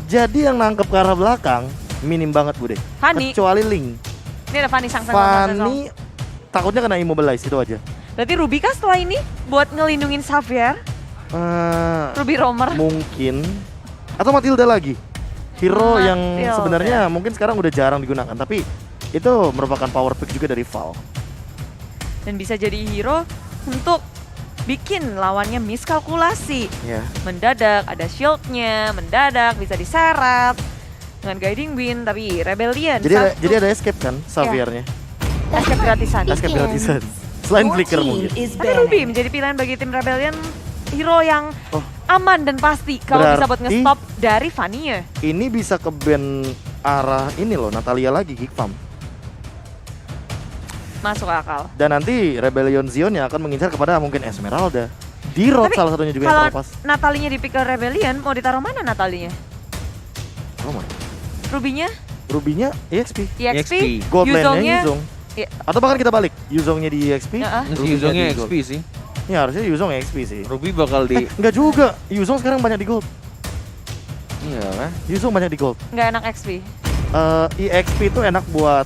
Jadi yang nangkep ke arah belakang minim banget Bude. Fanny. Kecuali Link. Ini ada Fanny sang. Fanny takutnya kena immobilize itu aja. Berarti Ruby kah setelah ini buat ngelindungin Xavier? Ruby Romer. Mungkin. Atau Matilda lagi. Hero yang Matilda. sebenarnya mungkin sekarang udah jarang digunakan. Tapi itu merupakan power pick juga dari Val. Dan bisa jadi hero untuk bikin lawannya miskalkulasi. Ya. Mendadak ada shieldnya, mendadak bisa diseret dengan guiding wind, tapi rebellion. Jadi ada escape kan Xaviernya. escape gratisan. Escape gratisan. Selain flicker mungkin. Tapi Ruby menjadi pilihan bagi tim rebellion, hero yang aman dan pasti kalau bisa buat Berarti nge-stop dari Fanny-nya. Ini bisa ke band arah ini loh, Natalia lagi Geek Farm. Masuk akal. Dan nanti Rebellion Zion yang akan mengincar kepada mungkin Esmeralda. D-Rod Tapi salah satunya juga yang kalau terlepas. Natalinya di pick ke rebellion, mau ditaruh mana Natalinya? Roman. Ruby-nya Ruby-nya EXP. EXP, Gold lane-nya Yuzongnya Yuzong. Iya. Atau bahkan kita balik, Yuzongnya di EXP. Heeh. Yuzongnya di XP gold. sih. Ya harusnya Yuzong EXP sih. Ruby bakal di Enggak juga, Yuzong sekarang banyak di gold. iya kan? Yuzong banyak di gold. nggak enak XP. EXP itu enak buat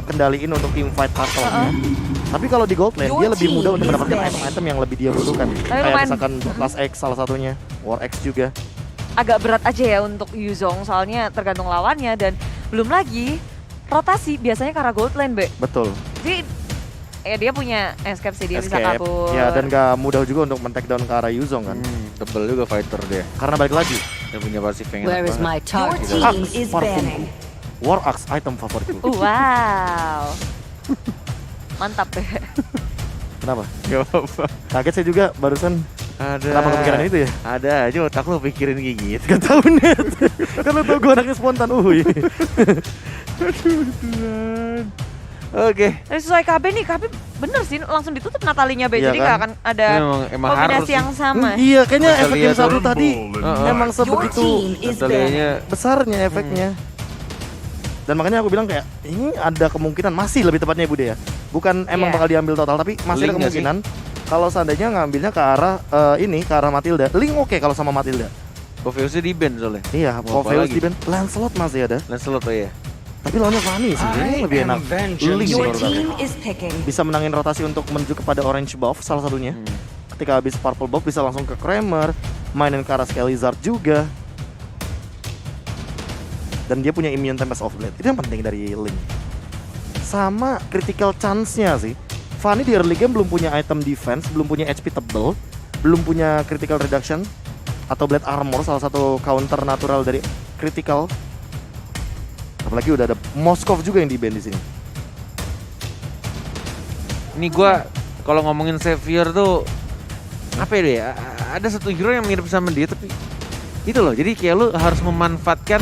kendaliin untuk team fight turtle-nya. Tapi kalau di gold lane dia lebih mudah untuk mendapatkan item-item yang lebih dia butuhkan. Kayak lumayan. misalkan Blast X salah satunya, War X juga. Agak berat aja ya untuk Yuzong soalnya tergantung lawannya dan belum lagi rotasi biasanya ke arah gold lane, Be. Betul. Jadi ya dia punya escape sih, dia bisa Escape. kabur. Ya dan gak mudah juga untuk men-take down ke arah Yuzong kan. Tebel juga fighter dia. Karena balik lagi, Dia punya pasif yang Where enak is banget. my target? Axe parfumku. War Axe item favoritku. Wow. Mantap deh. Kenapa? Gak apa-apa. Kaget saya juga barusan. Ada. Kenapa kepikiran itu ya? Ada aja otak lo pikirin kayak gitu. Gak tau net. Kan lo tau gue anaknya spontan. Oke. Tapi sesuai KB nih, KB bener sih langsung ditutup Natalinya, Be. Iya Jadi kan? nggak akan ada Emang harus kombinasi sih. yang sama. Iya kayaknya Natalia efek game tuh satu tadi emang Your sebegitu team is Natalianya besarnya efeknya. Dan makanya aku bilang kayak ini ada kemungkinan masih lebih tepatnya Ibu Dea. Bukan emang Iya. bakal diambil total tapi masih ada Link nggak sih? kemungkinan kalau seandainya ngambilnya ke arah ini ke arah Matilda. Link oke kalau sama Matilda. Poveusnya di band soalnya. Iya, Mau apa Popheus lagi? di band Lancelot masih ada. Lancelot oh ya. Tapi lawannya Fanny sih, ini lebih enak. Link Your menurut aku. team is picking. Bisa menangin rotasi untuk menuju kepada orange buff salah satunya. Ketika habis purple buff bisa langsung ke Kramer, mainin ke arah Skelizard juga. Dan dia punya immune Tempest of Blade. Itu yang penting dari Link. Sama critical chance-nya sih. Fanny di early game belum punya item defense, belum punya HP tebel, belum punya critical reduction atau blade armor, salah satu counter natural dari critical. Apalagi udah ada Moskov juga yang di ban di sini. Ini gua kalau ngomongin Xavier tuh apa ya dia? Ada satu hero yang mirip sama dia tapi itu loh. Jadi kayak lu harus memanfaatkan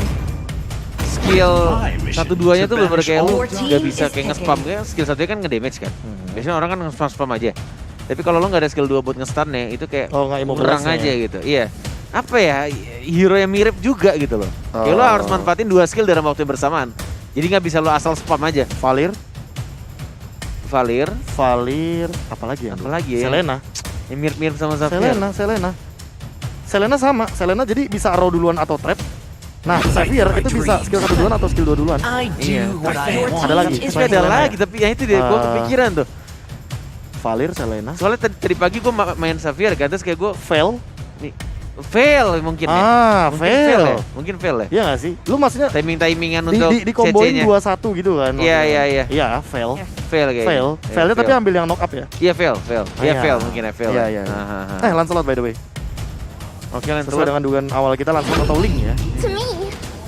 skill satu duanya tuh bener-bener kayak lu nggak bisa kayak nge-spam kayak skill satunya kan nge-damage kan. Biasanya orang kan nge-spam aja. Tapi kalau lu nggak ada skill 2 buat nge-stunnya itu kayak Oh, nggak immobilize kurang aja gitu. Iya. Apa ya? Hero yang mirip juga gitu loh. Kayak lu harus manfaatin 2 skill dalam waktu yang bersamaan. Jadi nggak bisa lu asal spam aja. Valir, Valir, apalagi ya? apalagi ya? Selena. Yang mirip-mirip sama Xavier. Selena sama. Selena jadi bisa arrow duluan atau trap. Nah, Xavier itu bisa skill 1 duluan atau skill 2 duluan. I Iya. do what I want. Ada lagi. Is Tapi ada Selena lagi, tapi ya itu dia, gue kepikiran tuh. Valir, Selena. Soalnya tadi pagi gue main Xavier kan, terus kayak gue Fail. fail mungkin ya. Mungkin Fail. ya. Mungkin fail ya. Iya nggak sih? Lu maksudnya Timing-timingan untuk di komboin CC-nya. 2-1 gitu kan? Iya, iya, iya. Iya, fail. Iya. Fail kayaknya. Fail. Iya, Failnya tapi ambil yang knock up ya? Iya fail. Iya Iya. fail mungkin ya fail. Iya, ya. iya. Lancelot by the way. Oke Lancelot. Sesuai dengan dugaan awal kita Lancelot atau Link ya. To me,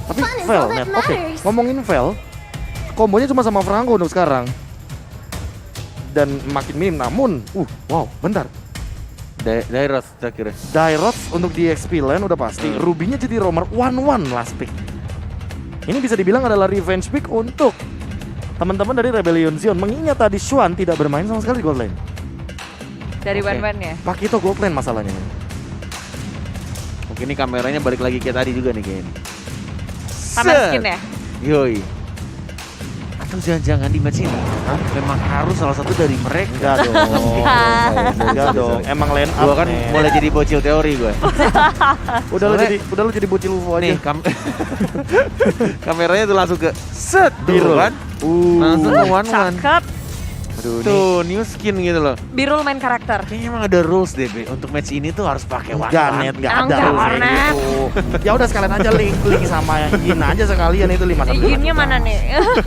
Tapi fun is fail, all that net. Oke, matters. ngomongin fail, kombonya cuma sama Franco untuk sekarang. Dan makin minim, namun, wow, bentar. Dairoth terakhir. Dairoth untuk di XP lane udah pasti. Ruby-nya jadi roamer 1-1 last pick. Ini bisa dibilang adalah revenge pick untuk teman-teman dari Rebellion Zion. Mengingat tadi Xuan tidak bermain sama sekali di gold lane. Dari Oke. Wan-Wan ya. Pakito gold lane masalahnya. Mungkin ini kameranya balik lagi kayak tadi juga nih kayaknya. Sama Set. skin ya. Yoi. Atau jangan-jangan di match ini memang harus salah satu dari mereka. Enggak dong. Enggak dong. Emang line up Gua kan nih. mulai jadi bocil teori gue. Udah lu jadi bocil UFO aja. Nih kameranya tuh langsung ke set Birul. kan. Langsung ke one. Cakep. Aduh, nih. Tuh new skin gitu loh. Birul main karakter. Kayaknya emang ada rules deh Be. Untuk match ini tuh harus pakai one. Enggak, Net, enggak ada Enggak, rules kayak Net. gitu. Ya udah sekalian aja link sama Yin aja sekalian itu 5-1. Yinnya mana nih?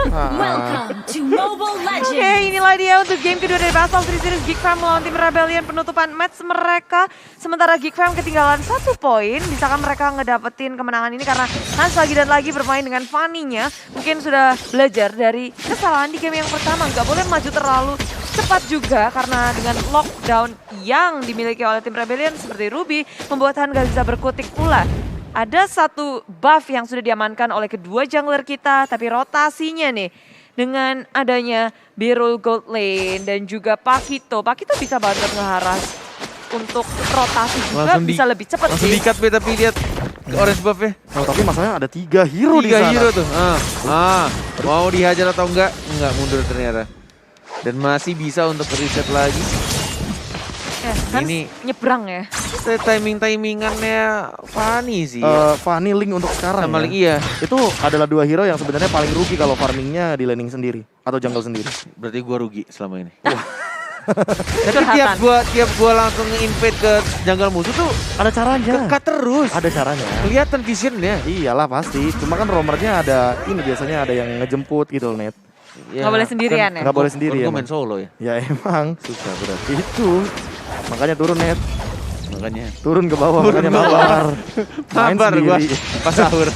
Welcome to Mobile Oke, Legends. inilah dia untuk game kedua dari Battle of Three Series Geek Fam melawan tim Rebellion, penutupan match mereka. Sementara Geek Fam ketinggalan 1 poin. Bisakah mereka ngedapetin kemenangan ini karena Hans lagi dan lagi bermain dengan Fanny-nya. Mungkin sudah belajar dari kesalahan di game yang pertama. Nggak boleh maju terlalu cepat juga karena dengan lockdown yang dimiliki oleh tim Rebellion seperti Ruby membuat Han gak bisa berkutik pula. Ada satu buff yang sudah diamankan oleh kedua jungler kita, tapi rotasinya nih dengan adanya Birul Gold Lane dan juga Pakito. Pakito bisa banget ngeharas untuk rotasi juga bisa lebih cepat Langsung sih. dikat Be, tapi lihat orange buff-nya. Oh, tapi masalahnya ada 3 hero di 3 sana. hero tuh. Mau dihajar atau enggak? Enggak, mundur ternyata. Dan masih bisa untuk reset lagi. Hans Ini- nyebrang ya. Timing-timingannya Fanny sih. Fanny Link untuk sekarang Sama ya. lagi iya. Itu adalah 2 hero yang sebenarnya paling rugi kalau farmingnya di laning sendiri atau jungle sendiri. Berarti gua rugi selama ini. Tapi Curhatan. tiap gua langsung nge-invade ke jungle musuh tuh Ada caranya. kekat terus. Ada caranya. Kelihatan visionnya. Iyalah pasti. Cuma kan roamernya ada ini biasanya ada yang ngejemput gitu Net. Nggak boleh sendirian ya? Nggak boleh sendiri Gue emang. main solo ya. Ya emang Susah berat. itu. Makanya turun Net. Makanya. Turun ke bawah Turun makanya ke bawah. mabar. Main Sabar gua sendiri. pas sahur.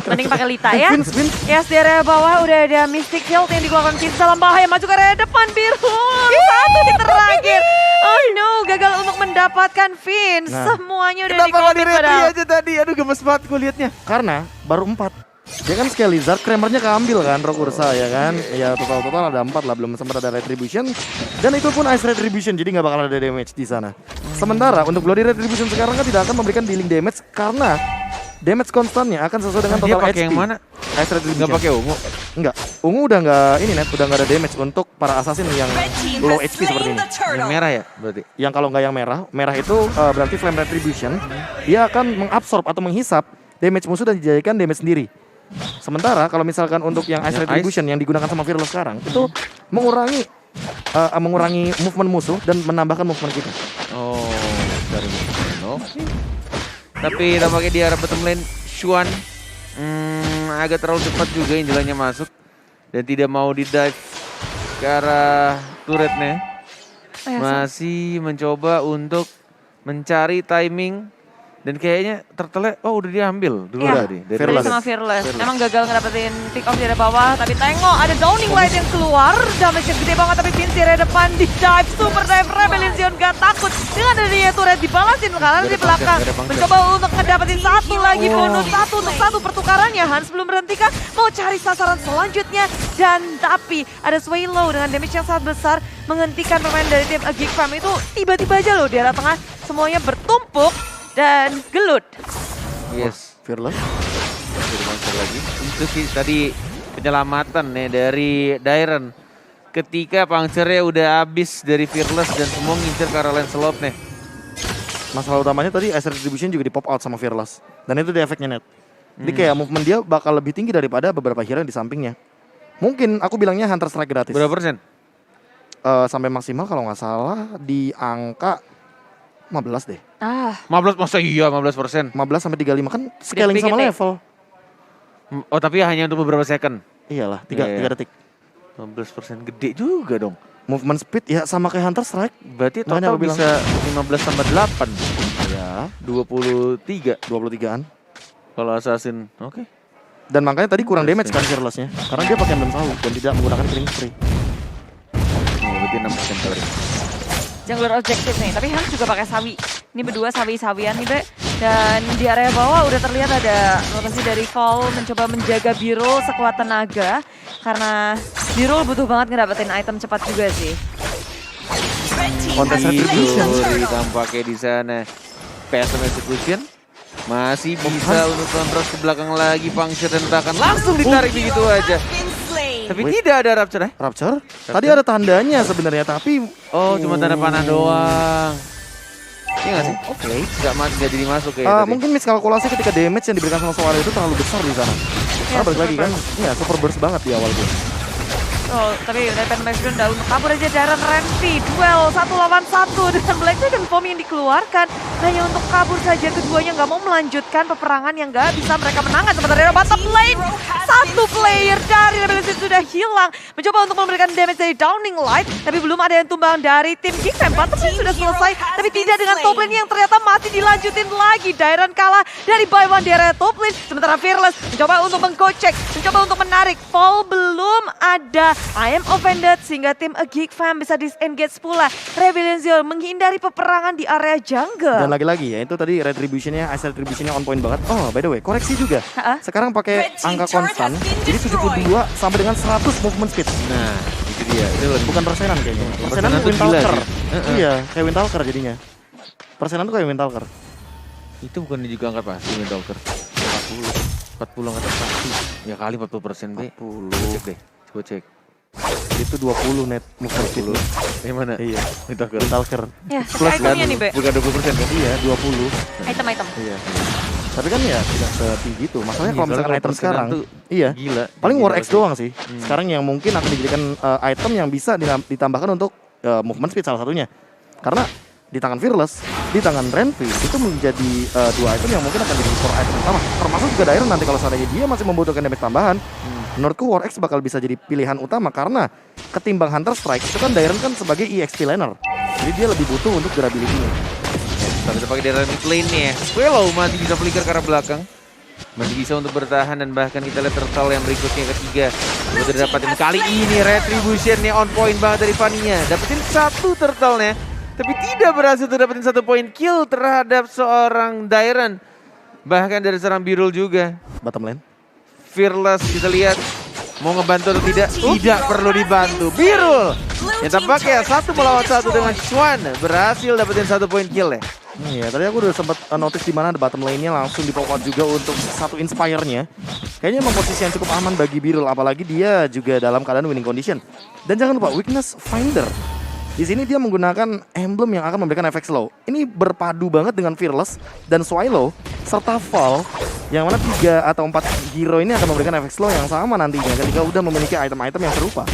Mending pakai Lita ya. Spin. Yes, di area bawah udah ada Mystic Shield yang dikeluarkan Vince dalam bahaya. Maju ke area depan Birul. 1 hit terakhir. Oh no, gagal untuk mendapatkan Vince. Nah. Semuanya udah Kenapa nggak di-commit di-replay padahal. aja tadi? Aduh gemes banget gue liatnya. Karena baru 4. Dia kan skill Lizard, Kramernya keambil kan, Rock Ursa ya kan. Ya total ada 4 lah, belum sempat ada Retribution. Dan itu pun Ice Retribution, jadi nggak bakal ada damage di sana. Sementara untuk Bloody Retribution sekarang kan tidak akan memberikan dealing damage karena damage konstannya akan sesuai dengan Dia total pakai HP. yang mana? Ice Retribution. Nggak pakai ungu. Enggak. Ungu udah nggak ini Net, udah nggak ada damage untuk para assassin yang low HP seperti ini. Yang merah ya berarti. Yang kalau nggak yang merah itu berarti Flame Retribution. Dia akan mengabsorb atau menghisap damage musuh dan dijadikan damage sendiri. Sementara kalau misalkan untuk yang Ice Yang Retribution yang digunakan sama Fearless sekarang itu mengurangi movement musuh dan menambahkan movement kita. Oh, dari oke. Tapi tampaknya di arah bottom lane Xuan agak terlalu cepat juga Angelanya masuk dan tidak mau di dive ke arah turretnya. Masih mencoba untuk mencari timing dan kayaknya turtle udah diambil dulu Iya, tadi. Dari Fearless. sama Fearless. Emang gagal ngedapetin pick off di area bawah, tapi tengok ada Downing Light yang keluar. Damage gede banget, tapi Vince di area depan di dive, super dive, Rebellion Zion gak takut. Dengan adanya turret dibalasin karena di belakang. Mencoba untuk ngedapetin 1 lagi bonus, 1 untuk 1 pertukarannya. Hans belum berhentikah, mau cari sasaran selanjutnya. Dan tapi ada Swallow dengan damage yang sangat besar menghentikan pemain dari tim Geek Fam itu tiba-tiba aja loh di arah tengah. Semuanya bertumpuk dan gelut. Yes. Fearless. Jadi monster lagi. Itu sih tadi penyelamatan nih dari Dairen. Ketika pangcernya udah habis dari Fearless dan semua ngincer ke arah Lancelot nih. Masalah utamanya tadi Ice Retribution juga di pop out sama Fearless. Dan itu dia efeknya Net. Jadi kayak movement dia bakal lebih tinggi daripada beberapa hero yang di sampingnya. Mungkin aku bilangnya Hunter Strike gratis. Berapa persen? Sampai maksimal kalau nggak salah di angka 15 deh. 15 masa iya 15%. 15 sampai 35 kan scaling sama Gede-gede. level. Oh tapi hanya untuk beberapa second. Iyalah, Iya, iya. 3 detik. 15% gede juga dong. Movement speed ya sama kayak Hunter Strike. Berarti Makanya total aku bilang. bisa 15 tambah 8. Ya, 23 23-an. kalau assassin. Oke. Dan makanya tadi kurang damage kan Fearless-nya. Karena dia pakai emblem sahu dan tidak menggunakan killing spree. Oh, berarti 6% sorry. Jungler objektif nih, tapi Hans juga pakai sawi. Ini berdua sawi-sawian nih, Be. Dan di area bawah udah terlihat ada rotasi dari Cole mencoba menjaga Birul sekuat tenaga. Karena Birul butuh banget ngedapetin item cepat juga sih. Contest Itu Retribution. tampaknya di sana. Passive Execution masih bisa untuk kontrol ke belakang lagi Puncture dan bahkan langsung ditarik begitu aja. Tapi Wait. tidak ada Rapture ya? Rapture? Tadi ada tandanya sebenarnya, tapi Oh, cuma tanda panah doang. Iya nggak sih? oke. Nggak jadi masuk ya. Mungkin miskalkulasi ketika damage yang diberikan sama Suara itu terlalu besar di sana. Karena balik lagi kan, ya super burst banget di awal tuh. Oh, tapi Nathan Masjid udah untuk kabur aja Darren Renfi. Duel 1 lawan 1 dengan Black Dragon Bomb yang dikeluarkan. Hanya untuk kabur saja, keduanya nggak mau melanjutkan peperangan yang nggak bisa mereka menangkan. Sementara di bottom lane, satu player dari Rebellion sudah hilang. Mencoba untuk memberikan damage dari Downing Light, tapi belum ada yang tumbang dari tim Geekfam. Bottom lane sudah selesai, tapi tidak dengan top lane yang ternyata masih dilanjutin lagi. Darren kalah dari buy one di area top lane. Sementara Fearless mencoba untuk menggocek, mencoba untuk menarik. Fall belum ada. I am offended sehingga tim Geekfam bisa disengage pula. Rebellion Zero menghindari peperangan di area jungle. Dan lagi-lagi ya, itu tadi retributionnya, ice retributionnya on point banget. Oh, by the way, koreksi juga. Ha-ha. Sekarang pakai angka konstan, jadi 72 sampai dengan 100 movement speed. Nah, itu dia. Itu lebih Bukan persenan kayaknya. Persenan tuh tuh gila Windtalker. sih. Iya, kayak Windtalker jadinya. Persenan tuh kayak Windtalker. itu bukan juga angkat pasti Windtalker. 40 angkat pasti. Ya kali 40% B. 40. Cek deh. Coba cek. Itu 20 net movement speed. Yang mana? Iya, Windtalker. Windtalker. Ya, Plus itemnya nih, Be. Bukan 20% kan? Iya, 20. Item-item. Iya. Tapi kan ya tidak setinggi itu. Masalahnya Iya, kalau misalkan soalnya item kalau sekarang, tuh iya. Gila. Paling Gila War X sih. doang sih. Sekarang yang mungkin akan dijadikan item yang bisa ditambahkan untuk movement speed salah satunya. Karena di tangan Fearless, di tangan Renfi itu menjadi dua item yang mungkin akan jadi core item utama. Termasuk juga Dairon nanti kalau seandainya dia masih membutuhkan damage tambahan. Menurutku War X bakal bisa jadi pilihan utama karena ketimbang Hunter Strike itu kan Dairon kan sebagai EXP laner. Jadi dia lebih butuh untuk durability-nya. Kita bisa pakai dari mid lane nih ya. Swallow masih bisa flicker ke arah belakang. Masih bisa untuk bertahan dan bahkan kita lihat turtle yang berikutnya ketiga. Udah dapatin kali ini retributionnya on point banget dari Vania. Dapetin satu turtle-nya. Tapi tidak berhasil untuk dapetin 1 poin kill terhadap seorang Dairon. Bahkan dari seorang Birul juga. Bottom lane. Fearless kita lihat mau ngebantu atau tidak? Tidak perlu dibantu. Birul yang tampaknya 1 melawan 1 dengan Swan berhasil dapetin 1 poin kill ya. Iya, tadi aku udah sempat notice di mana ada bottom lane-nya langsung di pop out juga untuk satu inspire-nya. Kayaknya memang posisi yang cukup aman bagi Birul, apalagi dia juga dalam keadaan winning condition. Dan jangan lupa weakness finder. Di sini dia menggunakan emblem yang akan memberikan efek slow. Ini berpadu banget dengan Fearless dan Swallow serta Fall, yang mana 3 atau 4 hero ini akan memberikan efek slow yang sama nantinya ketika udah memiliki item-item yang serupa.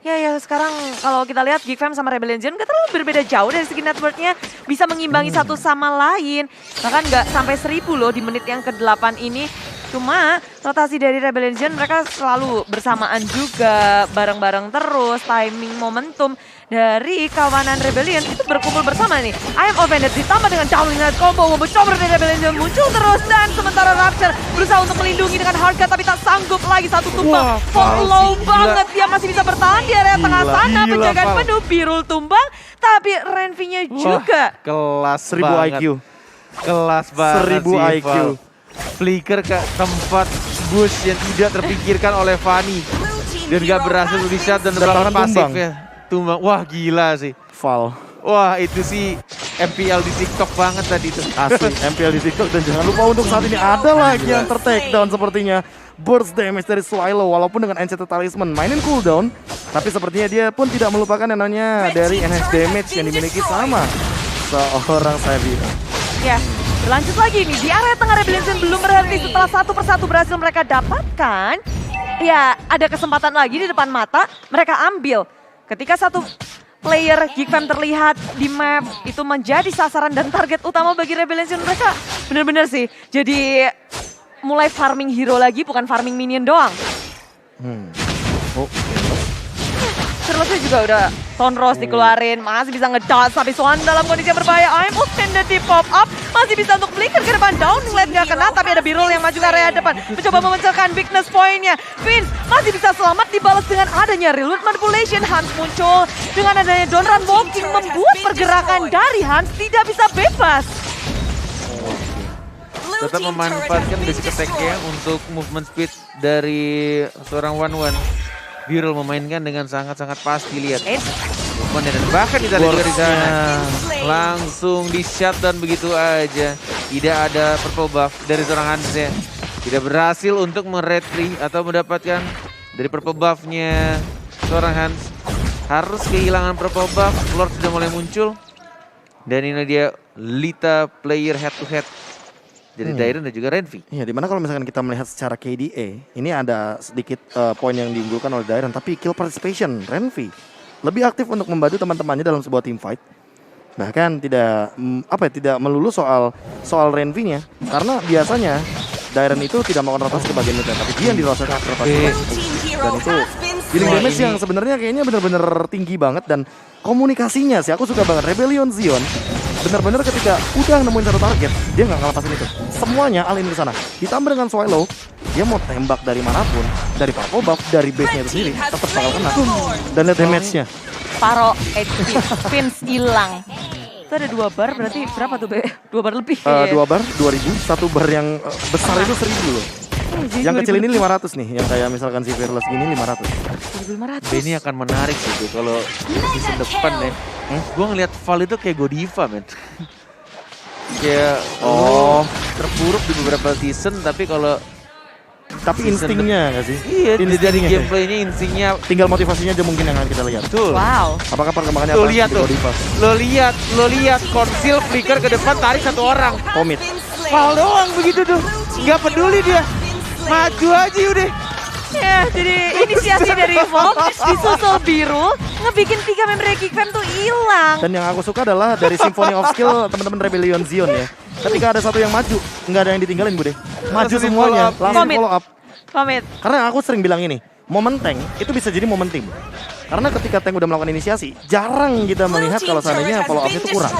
Ya sekarang kalau kita lihat Geekfam sama Rebellion Zone gak terlalu berbeda jauh dari segi networknya. Bisa mengimbangi satu sama lain. Bahkan nggak sampai 1000 loh di menit yang ke-8 ini. Cuma rotasi dari Rebellion Zone mereka selalu bersamaan juga. Bareng-bareng terus, timing, momentum dari kawanan Rebellion itu berkumpul bersama nih. I am offended ditambah dengan Downing Light combo. Cover dari Rebellion Zone muncul terus. Dan sementara Rapture berusaha untuk melindungi dengan Hardcat tapi tak sanggup lagi satu tumbang. Low banget dia masih bisa bertahan di area tengah sana. gila, Penjagaan Val. penuh, Birul tumbang. Tapi Renfi-nya juga. Kelas 1000 banget. IQ. Kelas banget 1000 sih, IQ. Val. Flicker ke tempat bush yang tidak terpikirkan oleh Fanny. Dan gak berhasil di shot dan bahkan terlalu pasif tumbang. ya. Tumbang, wah gila sih. Fall. Wah itu sih MPL di TikTok banget tadi tuh. Asli MPL di TikTok. Dan jangan lupa untuk saat ini ada lagi yang ter-take down sepertinya. Burst damage dari Swallow walaupun dengan Enchanted Talisman mainin cooldown. Tapi sepertinya dia pun tidak melupakan yang namanya dari enhanced damage yang dimiliki sama seorang Xavier. Ya, berlanjut lagi nih. Di area tengah Rebellion Zone belum berhenti setelah satu persatu berhasil mereka dapatkan. Ya, ada kesempatan lagi di depan mata. Mereka ambil. Ketika satu player Geekfam terlihat di map, itu menjadi sasaran dan target utama bagi Rebellion Zone. Mereka bener-bener sih jadi mulai farming hero lagi, bukan farming minion doang. Oh, Fearless juga udah Tonros dikeluarin, masih bisa ngedot tapi Swan dalam kondisi yang berbahaya. I'm offended di pop up, masih bisa untuk flicker ke depan. Downing Light gak kena, tapi ada Birul yang maju ke area depan. Mencoba memecahkan weakness point-nya. Vince masih bisa selamat dibalas dengan adanya reload manipulation. Hans muncul dengan adanya Donran walking membuat pergerakan dari Hans tidak bisa bebas. Tetap memanfaatkan basic attack-nya untuk movement speed dari seorang One. Birul memainkan dengan sangat-sangat pasti, lihat. Movement dan bahkan kita lihat juga di sana. Langsung di shutdown begitu aja. Tidak ada purple buff dari seorang Hans ya. Tidak berhasil untuk meretri atau mendapatkan dari purple buff-nya seorang Hans. Harus kehilangan purple buff, Lord sudah mulai muncul. Dan ini dia Lita player head to head. Jadi Dairon dan juga Renvi. Iya, dimana kalau misalkan kita melihat secara KDA, ini ada sedikit poin yang diunggulkan oleh Dairon, tapi kill participation Renvi lebih aktif untuk membantu teman-temannya dalam sebuah team fight. Bahkan tidak tidak melulu soal Renvi-nya, karena biasanya Dairon itu tidak melakukan rotasi ke bagian mid lane, tapi dia yang dirotasi rotasi. Dan itu healing damage yang sebenarnya kayaknya benar-benar tinggi banget, dan komunikasinya sih aku suka banget. Rebellion Zion benar-benar ketika udah nemuin satu target, dia nggak ngelepasin itu. Semuanya alin ke sana. Ditambah dengan Swallow, dia mau tembak dari manapun, dari purple buff, dari base-nya itu sendiri, tetap bakal kena. Dan lihat damage-nya. Paro HP, Vince hilang. Itu ada 2 bar, berarti berapa tuh, Be? 2 bar lebih. 2 bar 2000, 1 bar yang besar itu 1000 loh. Yang kecil ini 500 nih, yang kayak misalkan si Fearless gini 500. 1500. Ini akan menarik gitu kalau season depan ya. Gue ngeliat Val itu kayak Godiva men. Kayak terpuruk di beberapa season, tapi kalau instingnya nggak sih? iya dari Instingnya. gameplaynya instingnya Tinggal motivasinya aja mungkin yang akan kita lihat. betul. Wow. Apakah perkembangannya Lo apa? lihat di tuh, Godiva? lo lihat konsil flicker ke depan tarik satu orang. Komit. Val doang begitu tuh, nggak peduli dia, maju aja udah. Ya, jadi inisiasi dari Volt disusul biru, ngebikin 3 member Geekfam tuh hilang. Dan yang aku suka adalah dari Symphony of Skill teman-teman Rebellion Zion ya. Ketika ada satu yang maju, nggak ada yang ditinggalin Bude. Maju Langsung semuanya, di-follow up. langsung Komit. follow up. Komit. Karena aku sering bilang ini, momen tank itu bisa jadi momen tim. Karena ketika tank udah melakukan inisiasi, jarang kita melihat kalau seandainya follow up itu kurang.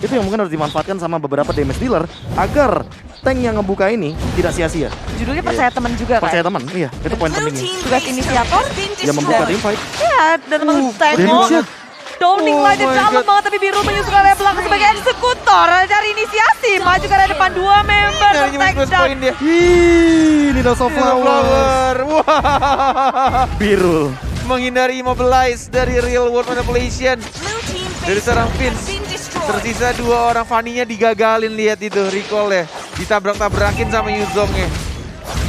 Itu yang mungkin harus dimanfaatkan sama beberapa damage dealer agar tank yang ngebuka ini tidak sia-sia. Judulnya percaya teman juga kan? Percaya teman, iya itu poin pentingnya. Tugas inisiator. Ya membuka tim fight. Ya, dan teman Teko. damage-nya. Downing Oh line my dalam God. banget, tapi biru menyusul area belakang sebagai eksekutor dari inisiasi. Maju ke area depan 2 member Nyari take plus down. poin dia. Ih, Needles of Flower. Flower, wah, Biru. menghindari immobilize dari real world manipulation dari seorang Vince. Tersisa 2 orang, Fanny-nya digagalin, lihat itu recall ya, ditabrak-tabrakin sama Yuzongnya.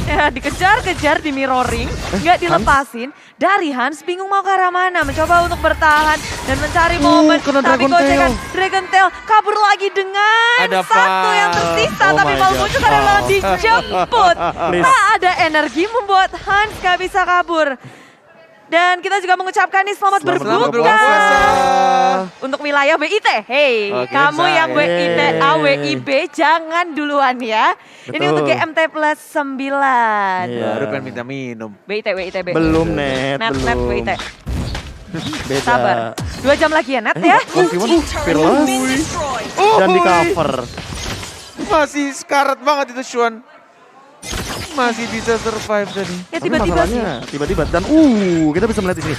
Ya, dikejar-kejar di mirroring, nggak dilepasin. Dari Hans bingung mau ke arah mana, mencoba untuk bertahan dan mencari momen. kena Tapi Dragon gocekan Tail. Dragon Tail kabur lagi dengan Ada satu yang Val. tersisa. Oh Tapi my Val God. muncul karena Oh. dijemput. Please. Tak ada energi membuat Hans gak bisa kabur. Dan kita juga mengucapkan nih selamat Selamat berbuka. berpuasa. Untuk wilayah WIT, hey, Oke, kamu Zai. yang WIT, Yeay. AWIB jangan duluan ya. Ini Betul. untuk GMT plus 9. Iya. Baru pengen minta minum. WIT, WITB. Belum net, Net, belum. WIT. Beda. Sabar. 2 jam lagi ya, Net ya. 1v1 Fearless dan di cover. Masih sekarat banget itu Xuan. Masih bisa survive tadi. Ya Tapi tiba-tiba sih. masalahnya tiba-tiba dan kita bisa melihat di sini.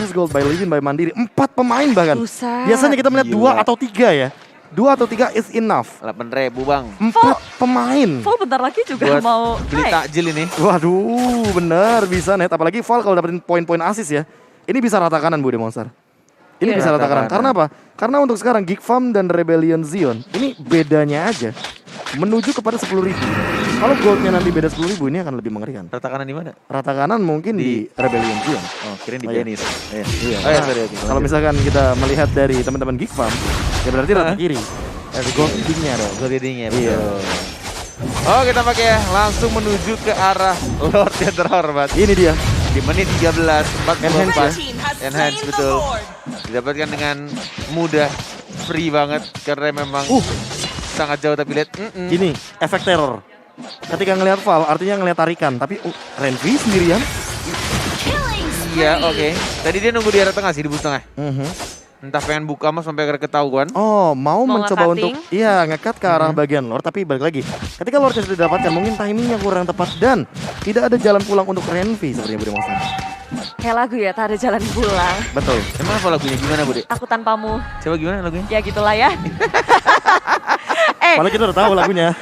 Ice Gold by Livin by Mandiri, 4 pemain bahkan. Buset. Biasanya kita melihat 2 Gila. atau 3 ya. 2 atau 3 is enough. 8.000 bang. 4 pemain. Vol bentar lagi juga Buat mau beli naik. takjil ini. Waduh, bener bisa net. Apalagi Val kalau dapetin poin-poin assist ya. Ini bisa rata kanan Bu Monster. Ini Iya. bisa rata Rata kanan. kanan. Karena apa? Karena untuk sekarang Geek Farm dan Rebellion Zion ini bedanya aja menuju kepada 10.000. Kalau goldnya nanti beda 10.000 ini akan lebih mengerikan. Rata kanan di mana? Rata kanan mungkin di Rebellion Zion. Oh, kirain di Oh, iya. Benis. Iya. Iya. Oh, iya, sorry, oke. Kalau misalkan kita melihat dari teman-teman Geek Farm, ya berarti rata kiri. Ada gold leadingnya dong. Gold leading-nya, Iya. betul. Oh, kita pakai ya, langsung menuju ke arah Lord yang terhormat. Ini dia. Di menit 13, 44. Enhance Enhance, betul. Didapatkan dengan mudah, free banget. Karena memang sangat jauh, tapi lihat. Ini efek teror. Ketika ngelihat Val, artinya ngelihat tarikan. Tapi Renvi sendirian. Iya, oke. Tadi dia nunggu di arah tengah sih, di bus tengah. Mhm. Entah pengen buka mas sampai akhirnya ketahuan. Oh, mau mencoba nge-cutting? untuk nge-cut ke arah bagian Lord, tapi balik lagi. Ketika Lordnya sudah didapatkan, mungkin timingnya kurang tepat dan tidak ada jalan pulang untuk Renvi sepertinya Bude Monster. Kayak lagu ya, tak ada jalan pulang. Betul. Emang apa lagunya gimana, Bude? Aku tanpamu. Coba gimana lagunya? Ya gitulah ya. Padahal kita udah tahu lagunya.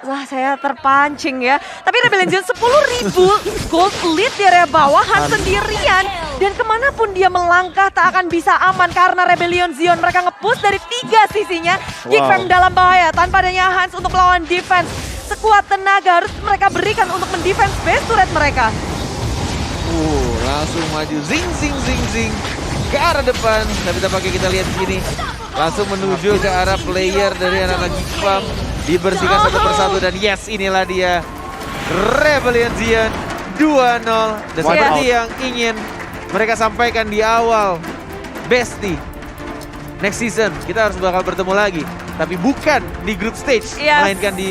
Wah, saya terpancing ya. Tapi Rebellion Zion 10.000 gold lead di area bawah, Hans sendirian. Dan kemanapun dia melangkah tak akan bisa aman karena Rebellion Zion mereka nge-push dari 3 sisinya. Geek Fam dalam bahaya tanpa adanya Hans untuk melawan defense. Sekuat tenaga harus mereka berikan untuk mendefense base turret mereka. Langsung maju zing zing zing zing ke arah depan. Tapi tampaknya kita lihat di sini langsung menuju ke arah player dari anak-anak Geek Farm. Dibersihkan satu persatu dan yes, inilah dia Rebellion Zion 2-0. Dan seperti yang ingin mereka sampaikan di awal, Besti, next season kita harus bakal bertemu lagi, tapi bukan di group stage, Yes. melainkan di